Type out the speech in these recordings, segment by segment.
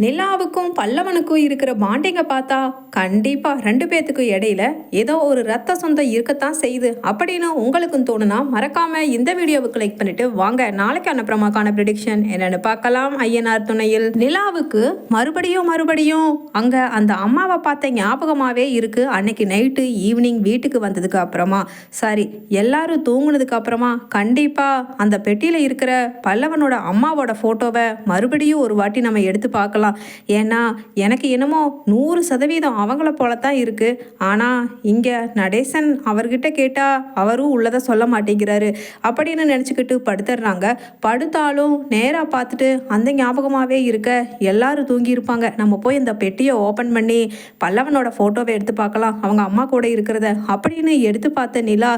நிலாவுக்கும் பல்லவனுக்கும் இருக்கிற பாண்டிங்கை பார்த்தா கண்டிப்பா 2 பேத்துக்கும் இடையில ஏதோ ஒரு ரத்த சொந்தம் இருக்கத்தான் செய்யுது அப்படின்னு உங்களுக்கும் தோணுனா மறக்காம இந்த வீடியோவுக்கு லைக் பண்ணிட்டு வாங்க நாளைக்கான பிரமாக்கான ப்ரெடிக்ஷன் என்னன்னு பார்க்கலாம். ஐயனார் துணையில் நிலாவுக்கு மறுபடியும் அங்க அந்த அம்மாவை பார்த்த ஞாபகமாவே இருக்கு. அன்னைக்கு நைட்டு ஈவினிங் வீட்டுக்கு வந்ததுக்கு அப்புறமா சரி எல்லாரும் தூங்குனதுக்கு அப்புறமா கண்டிப்பா அந்த பெட்டியில இருக்கிற பல்லவனோட அம்மாவோட போட்டோவை மறுபடியும் ஒரு வாட்டி நம்ம எடுத்து பார்க்கலாம். ஏன்னா எனக்கு என்னமோ 100% அவங்கள போலத்தான் இருக்கு. ஆனா இங்க நடேசன் அவர்கிட்ட கேட்டா அவரும் உள்ளதை சொல்ல மாட்டேங்கிறாரு அப்படின்னு நினைச்சுக்கிட்டு படுத்துடுறாங்க. படுத்தாலும் நேரா பார்த்துட்டு அந்த ஞாபகமாவே இருக்க எல்லாரும் தூங்கி இருப்பாங்க. நம்ம போய் இந்த பெட்டியை ஓபன் பண்ணி பல்லவனோட போட்டோவை எடுத்து பார்க்கலாம் அவங்க அம்மா கூட இருக்கிறத அப்படின்னு எடுத்து பார்த்த நிலா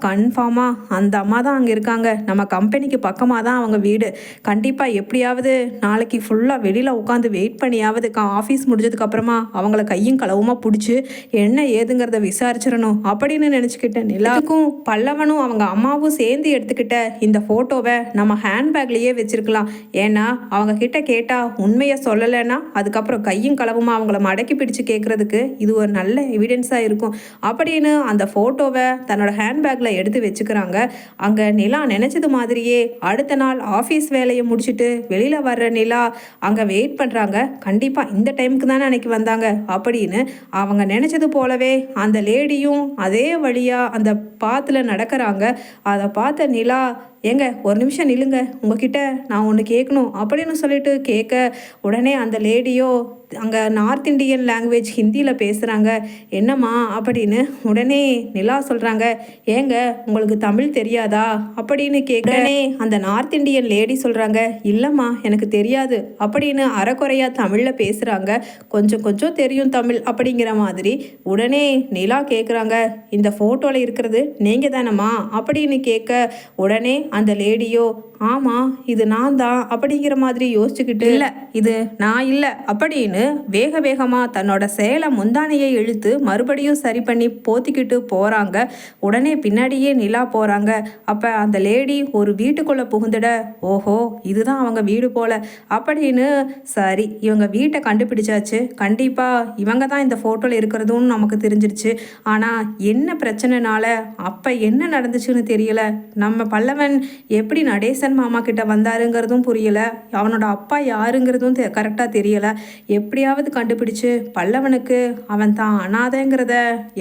கன்ஃபார்மா அந்த அம்மா தான் அங்கே இருக்காங்க. நம்ம கம்பெனிக்கு பக்கமாக தான் அவங்க வீடு. கண்டிப்பாக எப்படியாவது நாளைக்கு ஃபுல்லாக வெளியில் உட்காந்து வெயிட் பண்ணியாவது ஆஃபீஸ் முடிஞ்சதுக்கு அப்புறமா அவங்கள கையும் களவுமா பிடிச்சி என்ன ஏதுங்கிறத விசாரிச்சிடணும் அப்படின்னு நினச்சிக்கிட்டேன். நிலாவுக்கும் பல்லவனும் அவங்க அம்மாவும் சேர்ந்து எடுத்துக்கிட்ட இந்த ஃபோட்டோவை நம்ம ஹேண்ட்பேக்லேயே வச்சிருக்கலாம். ஏன்னா அவங்க கிட்ட கேட்டால் உண்மையை சொல்லலைன்னா அதுக்கப்புறம் கையும் களவுமா அவங்கள மடக்கி பிடிச்சு கேட்குறதுக்கு இது ஒரு நல்ல எவிடன்ஸாக இருக்கும் அப்படின்னு அந்த ஃபோட்டோவை தன்னோட ஹேண்ட்பேக்கில் எடுத்து வச்சுக்கிறாங்க. அங்கே நிலா நினச்சது மாதிரியே அடுத்த நாள் ஆஃபீஸ் வேலையை முடிச்சுட்டு வெளியில் வர்ற நிலா அங்கே வெயிட் பண்ணுறாங்க. கண்டிப்பாக இந்த டைமுக்கு தானே அன்னைக்கு வந்தாங்க அப்படின்னு அவங்க நினச்சது போலவே அந்த லேடியும் அதே வழியாக அந்த பாத்தில் நடக்கிறாங்க. அதை பார்த்த நிலா ஏங்க ஒரு நிமிஷம் நில்லுங்க, உங்ககிட்ட நான் ஒன்று கேட்கணும் அப்படின்னு சொல்லிட்டு கேட்க உடனே அந்த லேடியோ அங்கே நார்த் இண்டியன் லாங்குவேஜ் ஹிந்தியில் பேசுகிறாங்க. என்னம்மா அப்படின்னு உடனே நிலா சொல்கிறாங்க, ஏங்க உங்களுக்கு தமிழ் தெரியாதா அப்படின்னு கேட்குறனே அந்த நார்த் இண்டியன் லேடி சொல்கிறாங்க, இல்லைம்மா எனக்கு தெரியாது அப்படின்னு அரைக்குறையாக தமிழில் பேசுகிறாங்க. கொஞ்சம் தெரியும் தமிழ் அப்படிங்கிற மாதிரி. உடனே நிலா கேட்குறாங்க, இந்த ஃபோட்டோவில் இருக்கிறது நீங்கள் தானம்மா அப்படின்னு கேட்க உடனே அந்த லேடியோ ஆமாம் இது நான் தான் அப்படிங்கிற மாதிரி யோசிச்சுக்கிட்டு இல்லை இது நான் இல்லை அப்படின்னு வேகமாக தன்னோட சேலை முந்தானையை இழுத்து மறுபடியும் சரி பண்ணி போத்திக்கிட்டு போகிறாங்க. உடனே பின்னாடியே நிலா போகிறாங்க. அப்போ அந்த லேடி ஒரு வீட்டுக்குள்ளே புகுந்துட ஓஹோ இதுதான் அவங்க வீடு போல அப்படின்னு சரி இவங்க வீட்டை கண்டுபிடிச்சாச்சு. கண்டிப்பாக இவங்க தான் இந்த ஃபோட்டோவில் இருக்கிறதும் நமக்கு தெரிஞ்சிருச்சு. ஆனால் என்ன பிரச்சனைனால அப்போ என்ன நடந்துச்சுன்னு தெரியல. நம்ம பல்லவன் எப்படி நடேசன் மாமா கிட்ட வந்தாருங்கிறதும் புரியல. அவனோட அப்பா யாருங்கிறதும் கரெக்டாக தெரியல. எப்படியாவது கண்டுபிடிச்சு பல்லவனுக்கு அவன் தான் அனாதைங்கிறத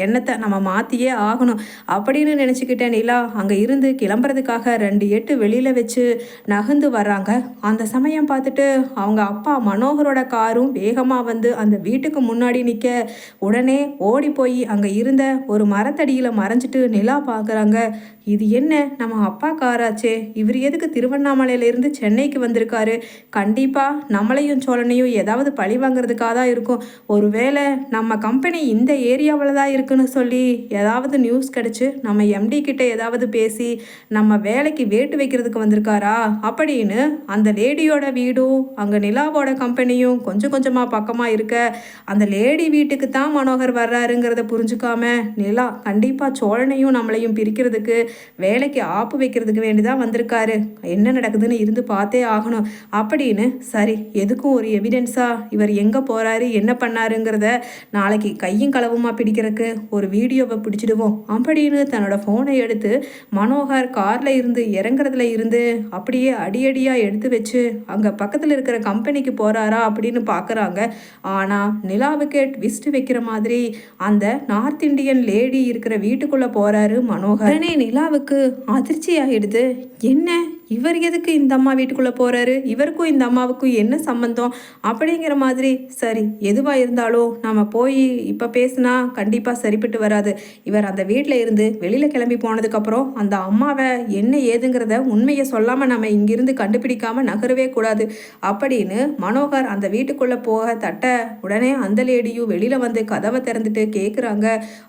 எண்ணத்தை நம்ம மாற்றியே ஆகணும் அப்படின்னு நினச்சிக்கிட்டேன். நிலா அங்கே இருந்து கிளம்புறதுக்காக 2 எட்டு வெளியில் வச்சு நகர்ந்து வர்றாங்க. அந்த சமயம் பார்த்துட்டு அவங்க அப்பா மனோகரோட காரும் வேகமாக வந்து அந்த வீட்டுக்கு முன்னாடி நிற்க உடனே ஓடி போய் அங்கே இருந்த ஒரு மரத்தடியில் மறைஞ்சிட்டு நிலா பார்க்குறாங்க. இது என்ன நம்ம அப்பா காராச்சே, இவர் எதுக்கு திருவண்ணாமலையிலேருந்து சென்னைக்கு வந்திருக்காரு? கண்டிப்பாக நம்மளையும் சோழனையும் ஏதாவது பழி வாங்கிறதுக்காக தான் இருக்கும். ஒருவேளை நம்ம கம்பெனி இந்த ஏரியாவில் தான் இருக்குன்னு சொல்லி ஏதாவது நியூஸ் கிடச்சி நம்ம எம்டி கிட்ட ஏதாவது பேசி நம்ம வேலைக்கு வேட்டு வைக்கிறதுக்கு வந்திருக்காரா அப்படின்னு அந்த லேடியோட வீடும் அங்கே நிலாவோட கம்பெனியும் கொஞ்சமாக பக்கமாக இருக்க அந்த லேடி வீட்டுக்கு தான் மனோகர் வர்றாருங்கிறத புரிஞ்சுக்காம நிலா கண்டிப்பாக சோழனையும் நம்மளையும் பிரிக்கிறதுக்கு வேலைக்கு ஆப்பு வைக்கிறதுக்கு வேண்டிதான் வந்திருக்காரு. என்ன நடக்குதுன்னு இருந்து பார்த்தே ஆகணும் அப்படின்னு சரி எதுக்கும் ஒரு எவிடன்ஸாக இவர் எங்கே போகிறாரு என்ன பண்ணாருங்கிறத நாளைக்கு கையும் களவுமா பிடிக்கிறதுக்கு ஒரு வீடியோவை பிடிச்சிடுவோம் அப்படின்னு தன்னோட ஃபோனை எடுத்து மனோகர் காரில் இருந்து இறங்குறதுல இருந்து அப்படியே அடியாக எடுத்து வச்சு அங்கே பக்கத்தில் இருக்கிற கம்பெனிக்கு போகிறாரா அப்படின்னு பார்க்குறாங்க. ஆனால் நிலாவுக்கு ட்விஸ்ட் வைக்கிற மாதிரி அந்த நார்த் இண்டியன் லேடி இருக்கிற வீட்டுக்குள்ளே போகிறாரு மனோகர். நிலாவுக்கு அதிர்ச்சி ஆகிடுது. என்ன இவர் எதுக்கு இந்த அம்மா வீட்டுக்குள்ளே போகிறாரு, இவருக்கும் இந்த அம்மாவுக்கும் என்ன சம்பந்தம் அப்படிங்கிற மாதிரி. சரி எதுவாக இருந்தாலும் நம்ம போய் இப்போ பேசினா கண்டிப்பாக சரிப்பட்டு வராது. இவர் அந்த வீட்டில் இருந்து வெளியில் கிளம்பி போனதுக்கப்புறம் அந்த அம்மாவை என்ன ஏதுங்கிறத உண்மையை சொல்லாமல் நம்ம இங்கிருந்து கண்டுபிடிக்காமல் நகரவே கூடாது அப்படின்னு மனோகர் அந்த வீட்டுக்குள்ளே போக தட்ட உடனே அந்த லேடியும் வெளியில் வந்து கதவை திறந்துட்டு கேட்குறாங்க,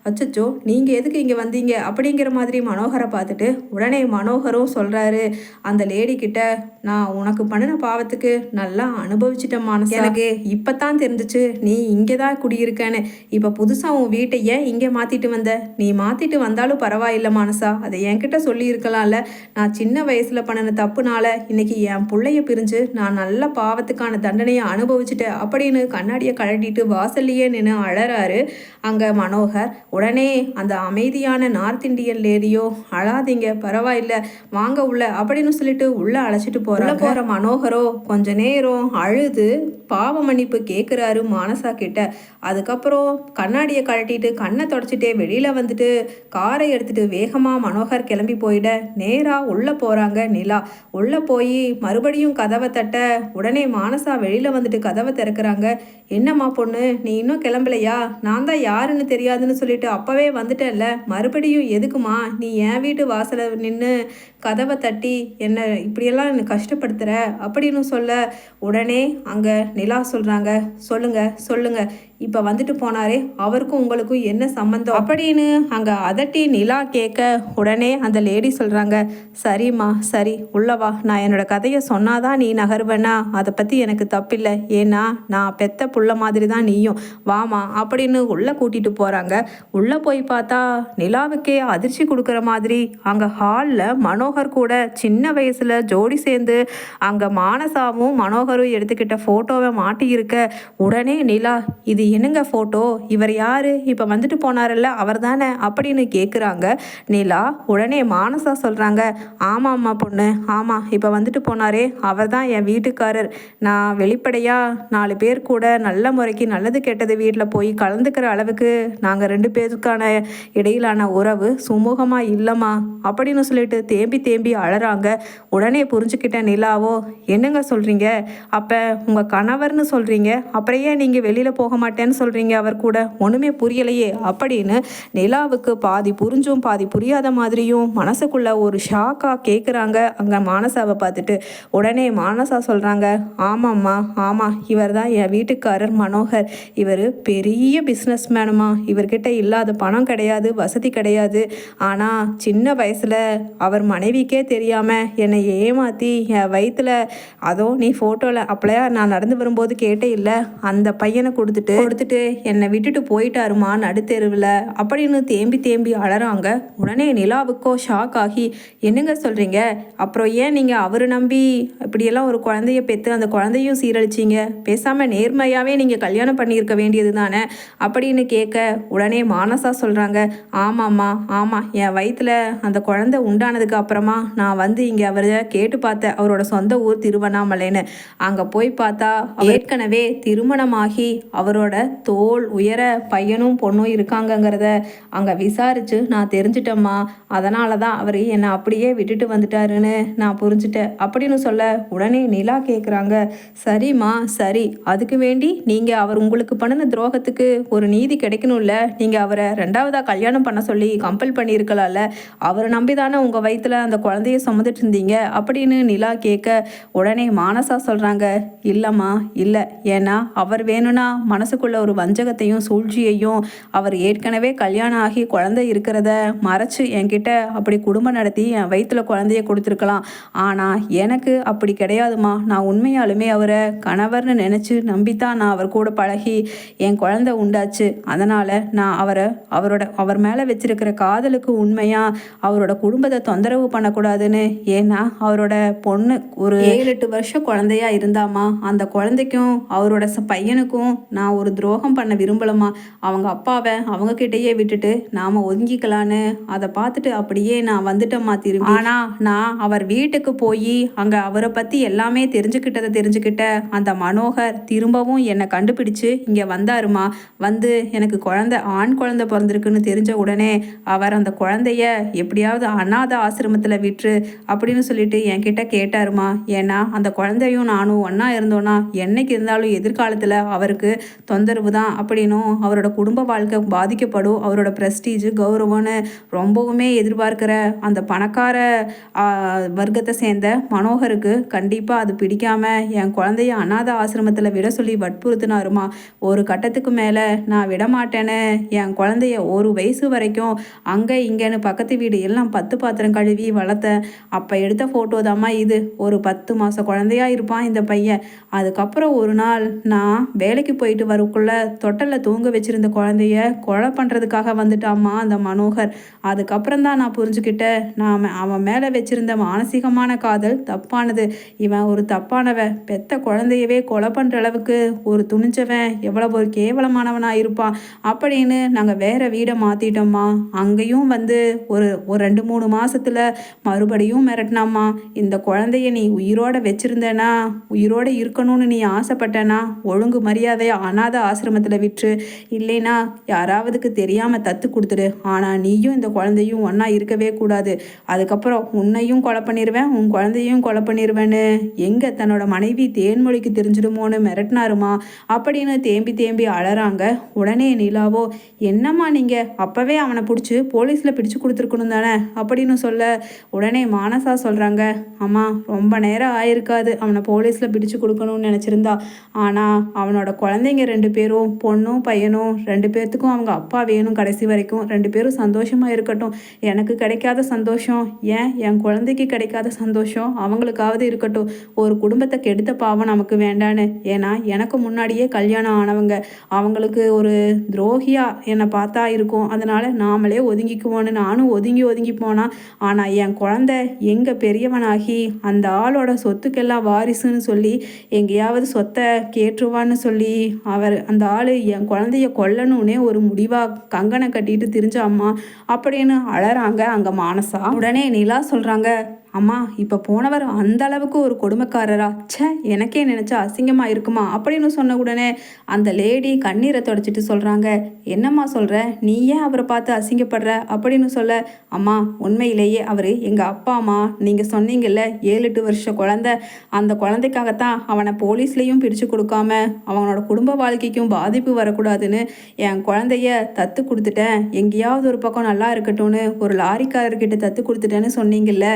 அச்சச்சோ நீங்கள் எதுக்கு இங்கே வந்தீங்க அப்படிங்கிற மாதிரி மனோகரை பார்த்துட்டு உடனே மனோகரும் சொல்கிறாரு அந்த லேடி கிட்ட, நான் உனக்கு பண்ணின பாவத்துக்கு நல்லா அனுபவிச்சிட்டேன் மானசா. எனக்கு இப்பதான் தெரிஞ்சிச்சு நீ இங்கே தான் குடியிருக்கேன்னு. இப்போ புதுசாக உன் வீட்டை ஏன் இங்கே மாற்றிட்டு வந்த? நீ மாற்றிட்டு வந்தாலும் பரவாயில்ல மானசா, அதை என்கிட்ட சொல்லி இருக்கலாம்ல. நான் சின்ன வயசில் பண்ணின தப்புனால இன்னைக்கு என் பிள்ளைய பிரிஞ்சு நான் நல்ல பாவத்துக்கான தண்டனையை அனுபவிச்சுட்டேன் அப்படின்னு கண்ணாடியை கழட்டிட்டு வாசல்லையே நின்று அழறாரு அங்கே மனோகர். உடனே அந்த அமைதியான நார்த் இந்தியன் லேடியோ, அழாதீங்க பரவாயில்ல வாங்க உள்ள அப்படின்னு சொல்லிட்டு உள்ள அழைச்சிட்டு போகிற மனோகரோ கொஞ்ச நேரம் அழுது பாவ மன்னிப்பு கேட்குறாரு மானசா கிட்ட. அதுக்கப்புறம் கண்ணாடியை கழட்டிட்டு கண்ணை தொடச்சிட்டே வெளியில் வந்துட்டு காரை எடுத்துட்டு வேகமாக மனோகர் கிளம்பி போயிட நேராக உள்ளே போகிறாங்க நிலா. உள்ளே போய் மறுபடியும் கதவை தட்ட உடனே மானசா வெளியில் வந்துட்டு கதவை திறக்கிறாங்க. என்னம்மா பொண்ணு, நீ இன்னும் கிளம்பலையா? நான் தான் யாருன்னு தெரியாதுன்னு சொல்லிட்டு அப்போவே வந்துட்டேன்ல, மறுபடியும் எதுக்குமா நீ என் வீட்டு வாசலை நின்று கதவை தட்டி என்ன இப்படியெல்லாம் என்னை கஷ்டப்படுத்துகிற அப்படின்னு சொல்ல உடனே அங்கே நிலா சொல்கிறாங்க, சொல்லுங்க இப்போ வந்துட்டு போனாரே அவருக்கும் உங்களுக்கும் என்ன சம்மந்தம் அப்படின்னு அங்கே அதட்டி நிலா கேட்க உடனே அந்த லேடி சொல்கிறாங்க, சரிம்மா சரி உள்ளவா, நான் என்னோடய கதையை சொன்னாதான் நீ நகர்வேன்னா அதை பற்றி எனக்கு தப்பில்லை, ஏன்னா நான் பெத்த புள்ள மாதிரி தான் நீயும், வாமா அப்படின்னு உள்ளே கூட்டிகிட்டு போகிறாங்க. உள்ளே போய் பார்த்தா நிலாவுக்கே அதிர்ச்சி கொடுக்குற மாதிரி அங்கே ஹாலில் மனோகர் கூட சின்ன வயசில் ஜோடி சேர்ந்து அங்கே மானசாவும் மனோகரும் எடுத்துக்கிட்ட ஃபோட்டோவை மாட்டியிருக்க உடனே நிலா, இது என்னங்க ஃபோட்டோ, இவர் யாரு, இப்போ வந்துட்டு போனாரல்ல அவர் தானே அப்படின்னு கேட்குறாங்க நிலா. உடனே மானசா சொல்கிறாங்க, ஆமாம்மா பொண்ணு, ஆமாம் இப்போ வந்துட்டு போனாரே அவர் தான் என் வீட்டுக்காரர். நான் வெளிப்படையாக 4 பேர் கூட நல்ல முறைக்கு நல்லது கெட்டது வீட்டில் போய் கலந்துக்கிற அளவுக்கு நாங்கள் 2 பேருக்கான இடையிலான உறவு சுமூகமாக இல்லைம்மா அப்படின்னு சொல்லிட்டு தேம்பி அழறாங்க. உடனே புரிஞ்சுக்கிட்ட நிலாவோ, என்னங்க சொல்கிறீங்க, அப்போ உங்கள் கணவர்னு சொல்கிறீங்க, அப்புறம் ஏன் நீங்கள் வெளியில் போக மாட்டேன்னு சொல்கிறீங்க அவர் கூட, ஒன்றுமே புரியலையே அப்படின்னு நிலாவுக்கு பாதி புரிஞ்சும் பாதி புரியாத மாதிரியும் மனசுக்குள்ள ஒரு ஷாக்காக கேட்குறாங்க அங்கே மானசாவை பார்த்துட்டு. உடனே மானசா சொல்கிறாங்க, ஆமாம்மா ஆமாம், இவர் தான் என் வீட்டுக்காரர் மனோகர். இவர் பெரிய பிஸ்னஸ் மேனுமா, இவர்கிட்ட இல்லாத பணம் கிடையாது, வசதி கிடையாது. ஆனால் சின்ன வயசில் அவர் மனைவிக்கே தெரியாமல் என்னை ஏமாற்றி என் வயிற்றில், அதோ நீ ஃபோட்டோவில் அப்பளையா நான் நடந்து வரும்போது கேட்டே இல்லை, அந்த பையனை கொடுத்துட்டு என்னை விட்டுட்டு போயிட்டாருமா நடுத்தெருவில் அப்படின்னு தேம்பி அழறாங்க. உடனே நிலாவுக்கோ ஷாக் ஆகி, என்னங்க சொல்கிறீங்க, அப்புறம் ஏன் நீங்கள் அவரை நம்பி இப்படியெல்லாம் ஒரு குழந்தைய பெற்று அந்த குழந்தையும் சீரழிச்சிங்க, பேசாமல் நேர்மையாகவே நீங்கள் கல்யாணம் பண்ணியிருக்க வேண்டியது தானே அப்படின்னு கேட்க உடனே மானசா சொல்கிறாங்க, ஆமாம்மா ஆமாம், என் வயிற்றில் அந்த குழந்தை உண்டானதுக்கு அப்புறமா நான் வந்து இங்கே அவரை கேட்டு பார்த்தேன், அவரோட சொந்த ஊர் திருவண்ணாமலைன்னு. அங்கே போய் பார்த்தா ஏற்கனவே திருமணமாகி அவரோட தோல் உயர பையனும் பொண்ணும் இருக்காங்கங்கிறத அங்கே விசாரித்து நான் தெரிஞ்சிட்டேம்மா, அதனால தான் அவர் என்னை அப்படியே விட்டுட்டு வந்துட்டாருன்னு நான் புரிஞ்சுட்டேன் அப்படின்னு சொல்ல உடனே நிலா கேட்குறாங்க, சரிம்மா சரி, அதுக்கு வேண்டி நீங்கள் அவர் உங்களுக்கு பண்ணின துரோகத்துக்கு ஒரு நீதி கிடைக்கணும்ல, நீங்கள் அவரை 2வதா கல்யாணம் பண்ண சொல்லி கம்பல் பண்ணியிருக்கலாம்ல, அவரை நம்பி தானே உங்கள் வயிற்றில் அந்த குழந்தைய சுமந்துட்டு இருந்தீங்க அப்படின்னு நிலா கேட்க உடனே மானசா சொல்கிறாங்க, இல்லைம்மா இல்லை, ஏன்னா அவர் வேணும்னா மனசுக்குள்ள ஒரு வஞ்சகத்தையும் சூழ்ச்சியையும், அவர் ஏற்கனவே கல்யாணம் ஆகி குழந்தை இருக்கிறத மறைச்சு என்கிட்ட அப்படி குடும்பம் நடத்தி என் வயிற்றில் குழந்தைய கொடுத்துருக்கலாம். ஆனால் எனக்கு அப்படி கிடையாதுமா, நான் உண்மையாலுமே அவரை கணவர்னு நினச்சி நம்பித்தான் நான் அவர் கூட பழகி என் குழந்தை உண்டாச்சு. அதனால் நான் அவர் மேலே வச்சிருக்கிற காதலுக்கு உண்மையாக அவரோட குடும்பத்தை தொந்தரவு பண்ணக்கூடாதுன்னு, ஏன்னா அவரோட பொண்ணு ஒரு 7-8 வருஷம் குழந்தையா இருந்தாமா, அந்த குழந்தைக்கும் அவரோட பையனுக்கும் நான் ஒரு துரோகம் பண்ண விரும்பலமா, அவங்க அப்பாவை அவங்கக்கிட்டேயே விட்டுட்டு நாம் ஒதுங்கிக்கலான்னு அதை பார்த்துட்டு அப்படியே நான் வந்துட்டேம்மா திரும்பி. ஆனால் நான் அவர் வீட்டுக்கு போய் அங்கே அவரை பற்றி எல்லாமே தெரிஞ்சுக்கிட்ட அந்த மனோகர் திரும்பவும் என்னை கண்டுபிடிச்சு இங்கே வந்தாருமா. வந்து எனக்கு ஆண் குழந்தை பிறந்திருக்குன்னு தெரிஞ்ச உடனே அவர் அந்த குழந்தைய எப்படியாவது அநாத ஆசிரமத்தில் விட்டுரு அப்படின்னு சொல்லிட்டு என்கிட்ட கேட்டாருமா. ஏன்னா அந்த குழந்தையும் நானும் ஒன்றா இருந்தோன்னா என்னைக்கு இருந்தாலும் எதிர்காலத்தில் அவருக்கு தொந்தரவு தான் அப்படின்னும் அவரோட குடும்ப வாழ்க்கை பாதிக்கப்படும், அவரோட ப்ரெஸ்டீஜ் கௌரவம்னு ரொம்பவுமே எதிர்பார்க்குற அந்த பணக்கார வர்க்கத்தை சேர்ந்த மனோகருக்கு கண்டிப்பாக அது பிடிக்காம என் குழந்தைய அனாதை ஆசிரமத்தில் விட சொல்லி வற்புறுத்தினாருமா. ஒரு கட்டத்துக்கு மேலே நான் விட மாட்டேன்னு என் குழந்தைய ஒரு வயசு வரைக்கும் அங்கே இங்கேன்னு பக்கத்து வீடு எல்லாம் 10 பாத்திரம் கழுவி வளர்த்தேன். அப்போ எடுத்த ஃபோட்டோ தாம்மா இது. ஒரு 10 மாத குழந்தையா இருப்பான் இந்த பையன். அதுக்கப்புறம் ஒரு நாள் நான் வேலைக்கு போயிட்டு வரக்குள்ள தொட்டலில் தூங்க வச்சிருந்த குழந்தைய கொலை பண்ணுறதுக்காக வந்துட்டாம்மா அந்த மனோகர். அதுக்கப்புறம் தான் நான் புரிஞ்சுக்கிட்டேன், நான் அவன் மேலே வச்சிருந்த மானசீகமான காதல் தப்பானது. இவன் ஒரு தப்பானவன். பெத்த குழந்தையவே கொலை பண்ணுற அளவுக்கு ஒரு துணிஞ்சவன் எவ்வளவு ஒரு கேவலமானவனாக இருப்பான் அப்படின்னு நாங்கள் வேற வீடை மாற்றிட்டோம்மா. அங்கேயும் வந்து ஒரு ஒரு 2-3 மாசத்துல மறுபடியும் மிரட்டினாம்மா. இந்த குழந்தைய நீ உயிரோட வச்சிருந்தேனா, உயிரோட இருக்கணும்னு நீ ஆசைப்பட்டனா ஒழுங்கு மரியாதையை அனாதை ஆசிரமத்தில் விட்டுரு, இல்லைனா யாராவதுக்கு தெரியாமல் தத்து கொடுத்துடு. ஆனால் நீயும் இந்த குழந்தையும் ஒன்றா இருக்கவே கூடாது. அதுக்கப்புறம் உன்னையும் கொலை பண்ணிடுவேன், உன் குழந்தையும் கொலை பண்ணிடுவேன்னு எங்கே தன்னோட மனைவி தேன்மொழிக்கு தெரிஞ்சிடுமோன்னு மிரட்டினாருமா அப்படின்னு தேம்பி தேம்பி அழறாங்க. உடனே நிலாவோ, என்னம்மா நீங்கள் அப்போவே அவனை பிடிச்சி போலீஸில் பிடிச்சு கொடுத்துருக்கணும் தானே அப்படின்னு சொல்ல, உடனே மானசா சொல்கிறாங்க, அம்மா ரொம்ப நேரம் ஆயிருக்காது அவனை போலீஸில் பிடிச்சு கொடுக்கணும்னு நினச்சிருந்தா. ஆனால் அவனோட குழந்தைங்க 2 பேரும், பொண்ணும் பையனும் 2 பேர்த்துக்கும் அவங்க அப்பா வேணும். கடைசி வரைக்கும் 2 பேரும் சந்தோஷமாக இருக்கட்டும். எனக்கு கிடைக்காத சந்தோஷம் ஏன் என் குழந்தைக்கு கிடைக்காத சந்தோஷம் அவங்களுக்காவது இருக்கட்டும். ஒரு குடும்பத்தை கெடுத்த பாவம் நமக்கு வேண்டான்னு. ஏன்னா எனக்கு முன்னாடியே கல்யாணம் ஆனவங்க, அவங்களுக்கு ஒரு துரோகியா என்னை பார்த்தா இருக்கும். அதனால் நாமளே ஒதுங்கிக்குவோன்னு நானும் ஒதுங்கி போனான். ஆனால் என் குழந்தை எங்கே பெரியவனாகி அந்த ஆளோட சொத்துக்கெல்லாம் வாரிசுன்னு சொல்லி எங்கேயாவது சொத்தை கேட்டுருவான்னு சொல்லி அந்த ஆள் என் குழந்தைய கொல்லணுன்னே ஒரு முடிவாக கங்கனை கட்டிட்டு திரிஞ்சாம்மா அப்படின்னு அழறாங்க அங்கே மானசா. உடனே நிலா சொல்கிறாங்க, அம்மா இப்போ போனவர் அந்த அளவுக்கு ஒரு கொடுமைக்காரரா? ச்சே, எனக்கே நினச்சா அசிங்கமாக இருக்குமா அப்படின்னு சொன்ன உடனே அந்த லேடி கண்ணீரை தொடச்சிட்டு சொல்கிறாங்க, என்னம்மா சொல்கிற, நீ ஏன் அவரை பார்த்து அசிங்கப்படுற அப்படின்னு சொல்ல, அம்மா உண்மையிலேயே அவர் எங்கள் அப்பாம்மா. நீங்கள் சொன்னீங்கல்ல 7-8 வருஷ குழந்தை, அந்த குழந்தைக்காகத்தான் அவனை போலீஸ்லேயும் பிடிச்சு கொடுக்காம அவனோட குடும்ப வாழ்க்கைக்கும் பாதிப்பு வரக்கூடாதுன்னு என் குழந்தைய தத்து கொடுத்துட்டேன். எங்கேயாவது ஒரு பக்கம் நல்லா இருக்கட்டும்னு ஒரு லாரிக்காரர்கிட்ட தத்து கொடுத்துட்டேன்னு சொன்னீங்கல்ல,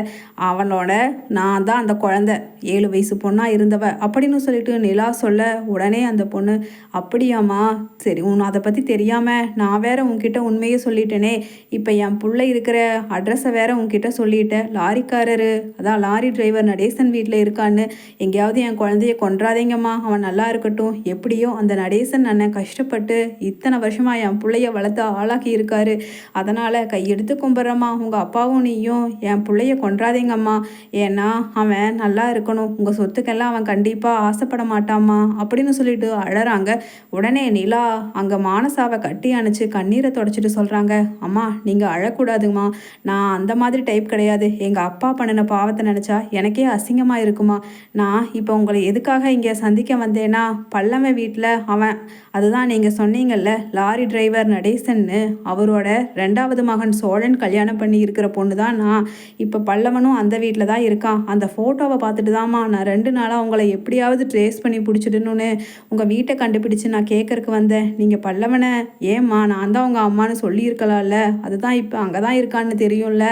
அவனோட நான் தான் அந்த குழந்தை, 7 வயசு பொண்ணாக இருந்தவ அப்படின்னு சொல்லிட்டு நிலா சொல்ல, உடனே அந்த பொண்ணு, அப்படியாம்மா, சரி உன் அதை பற்றி தெரியாமல் நான் வேற உன்கிட்ட உண்மையே சொல்லிட்டேனே. இப்போ என் பிள்ளை இருக்கிற அட்ரஸை வேற உன்கிட்ட சொல்லிட்டேன். லாரிக்காரரு, அதான் லாரி டிரைவர் நடேசன் வீட்டில் இருக்கான்னு. எங்கேயாவது என் குழந்தைய கொன்றாதீங்கம்மா, அவன் நல்லா இருக்கட்டும். எப்படியோ அந்த நடேசன் அண்ணன் கஷ்டப்பட்டு இத்தனை வருஷமாக என் பிள்ளைய வளர்த்து ஆளாக்கி இருக்காரு. அதனால் கையெடுத்து கும்பிட்றம்மா, உங்கள் அப்பாவும் நீயும் என் பிள்ளைய கொன்றாதீங்கம்மா. ஏன்னா அவன் நல்லா இருக்கணும். உங்கள் சொத்துக்கெல்லாம் அவன் கண்டிப்பாக ஆசைப்பட மாட்டாம்மா அப்படின்னு சொல்லிட்டு அழறாங்க. உடனே நிலா அங்கே மானசாவை கட்டி அணைச்சு கண்ணீரை தொடச்சிட்டு சொல்கிறாங்க, அம்மா நீங்கள் அழக்கூடாதுமா. நான் அந்த மாதிரி டைப் கிடையாது. எங்கள் அப்பா பண்ணின பாவத்தை நினச்சா எனக்கே அசிங்கமாக இருக்குமா. நான் இப்போ உங்களை எதுக்காக இங்கே சந்திக்க வந்தேன்னா, பல்லவன் வீட்டில் அவன், அதுதான் நீங்கள் சொன்னீங்கல்ல லாரி டிரைவர் நடேசன்னு, அவரோட 2வது மகன் சோழன் கல்யாணம் பண்ணி இருக்கிற பொண்ணு தான் நான். இப்போ பல்லவனும் அந்த வீட்டில் தான் இருக்கான். அந்த ஃபோட்டோவை பார்த்துட்டு தாம்மா நான் 2 நாளாக உங்களை எப்படியாவது ட்ரேஸ் பண்ணி பிடிச்சிடணுன்னு உங்கள் வீட்டை கண்டுபிடிச்சு நான் கேட்கறக்கு வந்தேன். நீங்கள் பல்லவனை ஏம்மா நான் தான் உங்கள் அம்மானு சொல்லியிருக்கலாம்ல, அதுதான் இப்போ அங்கே தான் இருக்கான்னு தெரியும்ல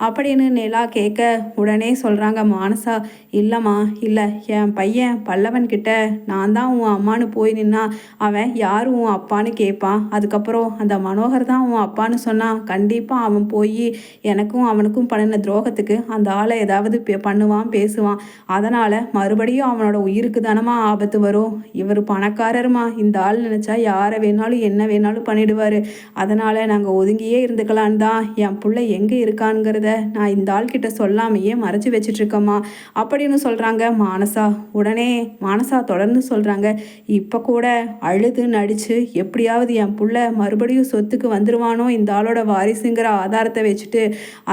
அப்படின்னு நிலா கேட்க, உடனே சொல்கிறாங்க மானசா, இல்லைம்மா இல்லை, என் பையன் பல்லவன்கிட்ட நான் தான் உன் அம்மானு போய் நின்னா அவன் யார் உன் அப்பான்னு கேட்பான். அதுக்கப்புறம் அந்த மனோகர் தான் உன் அப்பான்னு சொன்னான். கண்டிப்பாக அவன் போய் எனக்கும் அவனுக்கும் பண்ணின துரோகத்துக்கு அந்த ஆளை ஏதாவது பண்ணுவான் பேசுவான். அதனால் மறுபடியும் அவனோட உயிருக்கு தானமா ஆபத்து வரும். இவர் பணக்காரருமா, இந்த ஆள் நினச்சா யாரை வேணாலும் என்ன வேணாலும் பண்ணிடுவார். அதனால் நாங்கள் ஒதுங்கியே இருந்துக்கலான்னு தான் என் பிள்ளை எங்கே இருக்கான்ங்கிறத நான் இந்த ஆள்கிட்ட சொல்லாமையே மறைச்சி வச்சிட்ருக்கம்மா அப்படின்னு சொல்கிறாங்க மானசா. உடனே மானசா தொடர்ந்து சொல்கிறாங்க, இப்போ கூட அழுது நடித்து எப்படியாவது என் புள்ள மறுபடியும் சொத்துக்கு வந்துடுவானோ இந்த ஆளோட வாரிசுங்கிற ஆதாரத்தை வச்சுட்டு,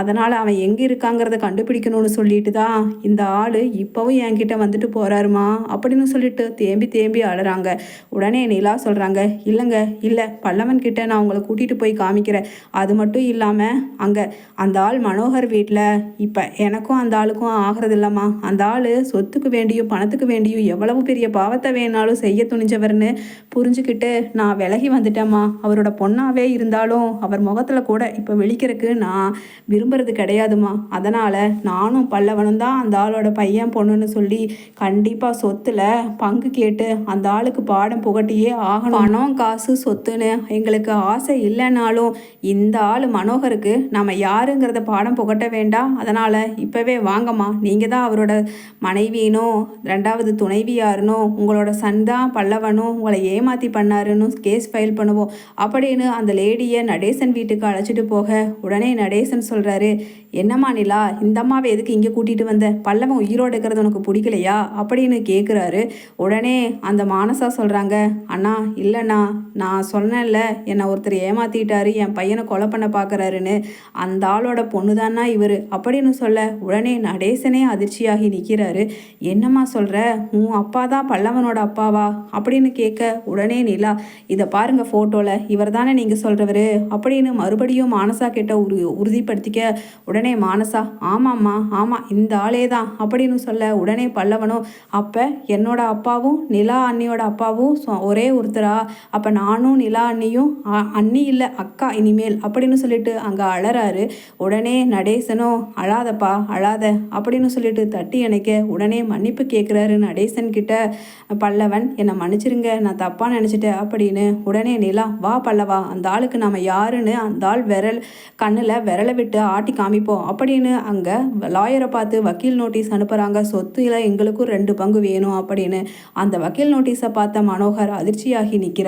அதனால் அவன் எங்கே இருக்காங்கிறத கண்டுபிடிச்சு கண்டுபிடிக்கணும்னு சொல்லிட்டு தான் இந்த ஆள் இப்போவும் என்கிட்ட வந்துட்டு போகிறாருமா அப்படின்னு சொல்லிட்டு தேம்பி தேம்பி அழுறாங்க. உடனே நிலா சொல்கிறாங்க, இல்லைங்க இல்லை, பல்லவன் கிட்ட நான் உங்களை கூட்டிகிட்டு போய் காமிக்கிறேன். அது மட்டும் இல்லாமல் அங்கே அந்த ஆள் மனோகர் வீட்டில் இப்போ எனக்கும் அந்த ஆளுக்கும் ஆகிறது இல்லைம்மா. அந்த ஆள் சொத்துக்கு வேண்டியும் பணத்துக்கு வேண்டியும் எவ்வளவு பெரிய பாவத்தை வேணாலும் செய்ய துணிஞ்சவர்னு புரிஞ்சுக்கிட்டு நான் விலகி வந்துட்டேம்மா. அவரோட பொண்ணாவே இருந்தாலும் அவர் முகத்தில் கூட இப்போ விழிக்கிறதுக்கு நான் விரும்புறது கிடையாதுமா. அதனால் நானும் பல்லவனும் தான் அந்த ஆளோட பையன் பொண்ணுன்னு சொல்லி கண்டிப்பாக சொத்தில் பங்கு கேட்டு அந்த ஆளுக்கு பாடம் புகட்டியே ஆகணும். பணம் காசு சொத்துன்னு எங்களுக்கு ஆசை இல்லைனாலும் இந்த ஆள் மனோகருக்கு நம்ம யாருங்கிறத பாடம் புகட்ட வேண்டாம். அதனால் இப்போவே வாங்கம்மா, நீங்கள் தான் அவரோட மனைவினும் ரெண்டாவது துணைவியாருனும் உங்களோட சன் தான் பல்லவனும் உங்களை ஏமாற்றி பண்ணாருன்னு கேஸ் ஃபைல் பண்ணுவோம் அப்படின்னு அந்த லேடியை நடேசன் வீட்டுக்கு அழைச்சிட்டு போக உடனே நடேசன் சொல்கிறாரு, என்னம்மா நிலா, இந்த அம்மாவை எதுக்கு இங்கே கூட்டிகிட்டு வந்த? பல்லவன் உயிரோடு இருக்கிறது உனக்கு பிடிக்கலையா அப்படின்னு கேட்குறாரு. உடனே அந்த மானசா சொல்கிறாங்க, அண்ணா இல்லைண்ணா, நான் சொன்னேன்ல என்னை ஒருத்தர் ஏமாற்றிட்டாரு, என் பையனை கொலை பண்ண பார்க்குறாருன்னு, அந்த ஆளோட பொண்ணு தானா இவர் அப்படின்னு சொல்ல உடனே நடேசனே அதிர்ச்சியாகி நிற்கிறாரு. என்னம்மா சொல்கிற, உன் அப்பா தான் பல்லவனோட அப்பாவா அப்படின்னு கேட்க உடனே நிலா, இதை பாருங்கள் ஃபோட்டோவில், இவர் தானே நீங்கள் சொல்கிறவர் அப்படின்னு மறுபடியும் மானசா கிட்ட உறுதிப்படுத்திக்க உடனே மானசா, ஆமாம்மா ஆமாம் இந்த ஆளே தான் அப்படின்னு சொல்ல உடனே பல்லவனும், அப்போ என்னோட அப்பாவும் நிலா அண்ணியோட அப்பாவும் ஒரே ஒருத்தரா? அப்போ நானும் நிலா அண்ணியும் அண்ணி இல்லை அக்கா இனிமேல் அப்படின்னு சொல்லிட்டு அங்கே அழறாரு. உடனே நடேசனும், அழாதப்பா அழாத அப்படின்னு சொல்லிட்டு தட்டி அணைக்க உடனே மன்னிப்பு கேட்குறாரு நடேசன் கிட்ட. பல்லவன், என்னை மன்னிச்சிருங்க, நான் தப்பாக நினச்சிட்டேன் அப்படின்னு. உடனே நிலா, வா பல்லவா, அந்த ஆளுக்கு நம்ம யாருன்னு அந்த ஆள் கண்ணில் விரலை விட்டு ஆட்டி காமிப்போம் அப்படின்னு அங்கே லாயரை பார்த்து வக்கீல் நோட்டீஸ் அனுப்புகிறாங்க. சொத்துல எங்களுக்கும் 2 பங்கு வேணும் அப்படின்னு. அந்த வக்கீல் நோட்டீஸை பார்த்த மனோகர் அதிர்ச்சியாகி நிற்கிறார்.